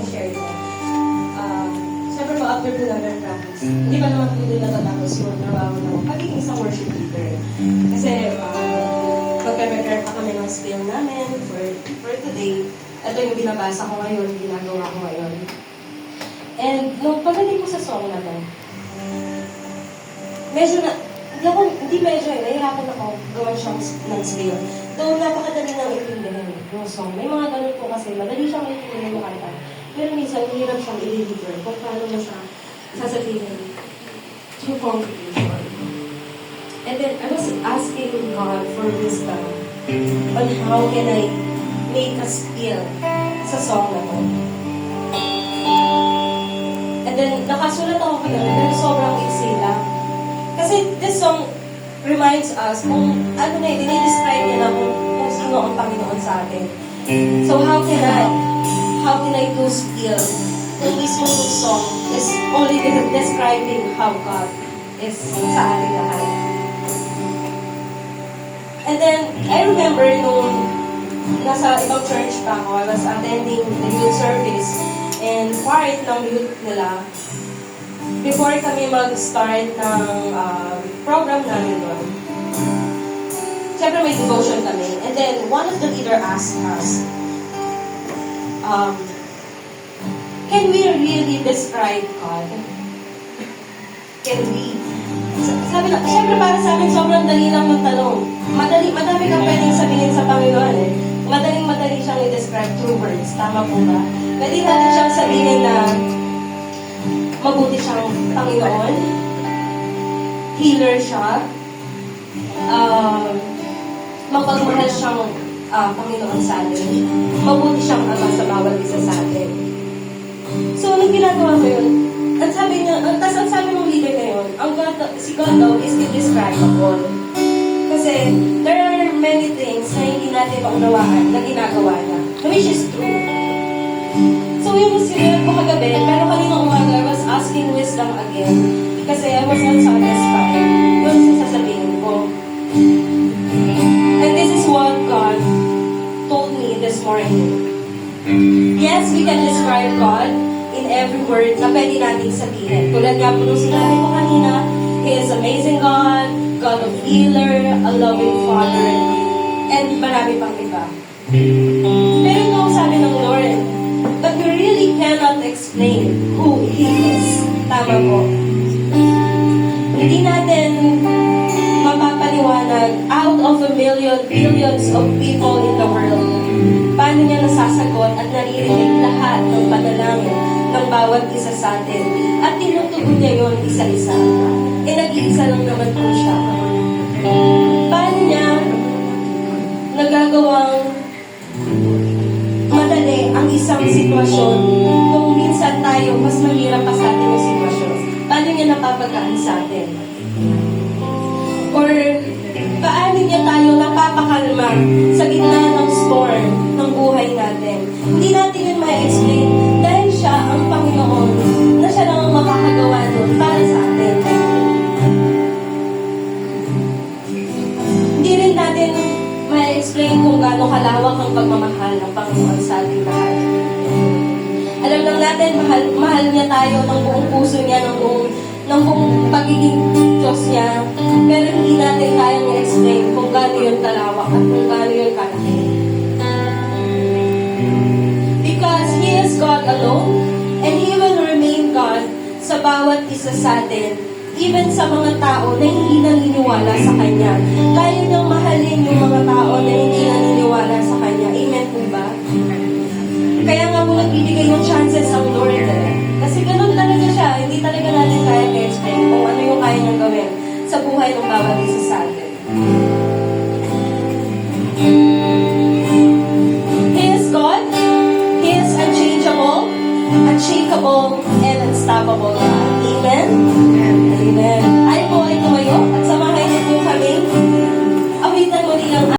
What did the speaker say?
i-share ko. Siyempre po, after po namin practice, hindi pa naman po din natatapos yung trabaho ng pagiging isang worship leader. Kasi, magpe-prepare pa kami ng skill namin for today. Ito yung binabasa ko ngayon, ginagawa ko ngayon. And, nung pagdating ko sa song na to, nahihirapan ako gawan siyang ng skill. Though, napakadali ng itindihan yung song. May mga ganun po kasi, madali siyang itindihan yung kanta. Pero minsan, hirap siyang i-deliver kung paano mo siya sasabihin through congregation. And then, I was asking God for wisdom on how can I make a skill sa song na to. And then, nakasulat ako kagabi, pero sobrang easy lang. Kasi this song reminds us kung ano na yun, dinidescribe niya na kung sino ang Panginoon sa atin. So, how can I do skill? Yung mismong song is only describing how God is sa ating lahat. And then, I remember nung nasa ibang church pa ako, I was attending the youth service, and part ng youth nila, before kami mag-start ng program namin doon, siyempre may devotion kami, and then one of the leader asked us, can we really describe God? Can we? Sabi na, siyempre para sa amin sobrang dali lang magtanong. Madami kang pwedeng sabihin sa Panginoon eh. Madali siyang i-describe through words. Tama po ba? Pwede natin siyang sabihin na mabuti siyang Panginoon, healer siya, mapagmahal siyang Panginoon sa atin, mabuti siyang Ama sa bawat isa sa atin. So, nung ginagawa ko yun, ang sabi ng leader na yun, si God daw is indescribable. Kasi, there are many things na hindi natin maunawaan na ginagawa niya, which is true. So, yun yung sinunod ko kagabi, pero kanina umaga, I was asking wisdom again kasi I was not satisfied. Yun sa sasabihin ko. And this is what God told me this morning. Yes, we can describe God in every word na pwede natin sabihin. Tulad nga po nung sinabi ko kanina, He is amazing God, God of healer, a loving Father, and marami pang iba. Pero nung sabi ng Lord, but we really cannot explain who He is. Tama po. Hindi natin mapapaliwanag out of a billions of people in the world. Paano niya nasasagot at naririnig lahat ng panalangin ng bawat isa sa atin. At tinutugon niya yon isa-isa. Nag-iisa lang naman po siya. Paano niya nagagawang madali ang isang sitwasyon kung minsan tayo mas mahirap pa sa atin yung sitwasyon? Paano niya napapagaan sa atin? Or paano niya tayo napapakalma sa gitna ng storm ng buhay natin? Hindi natin yun ma-explain dahil siya ang Panginoon na siya lang ang makakagawa nun para sa atin. Hindi rin natin ma-explain kung gaano kalawak ang pagmamahal ng Panginoon sa ating lahat. Alam lang natin, mahal niya tayo ng buong puso niya, ng buong pagiging Diyos niya. Pero hindi natin kayang i-explain kung gaano yun kalawak at kung gaano yun kalaki. Because He is God alone, and He will remain God sa bawat isa sa atin, even sa mga tao na hindi naniniwala sa Kanya. Kaya niyang mahalin yung mga tao na hindi naniniwala sa Kanya. Amen po ba? Kaya nga po nagbibigay ng chances ang Lord. Kasi ganun talaga siya. Hindi talaga natin kaya i-explain kung ano yung kaya niyang gawin sa buhay ng bawat isa sa atin. He is God. He is unchangeable, unshakable, and unstoppable. Amen? Amen. Ay po ay tumayo at samahan niyo po kami. Awitan muli ang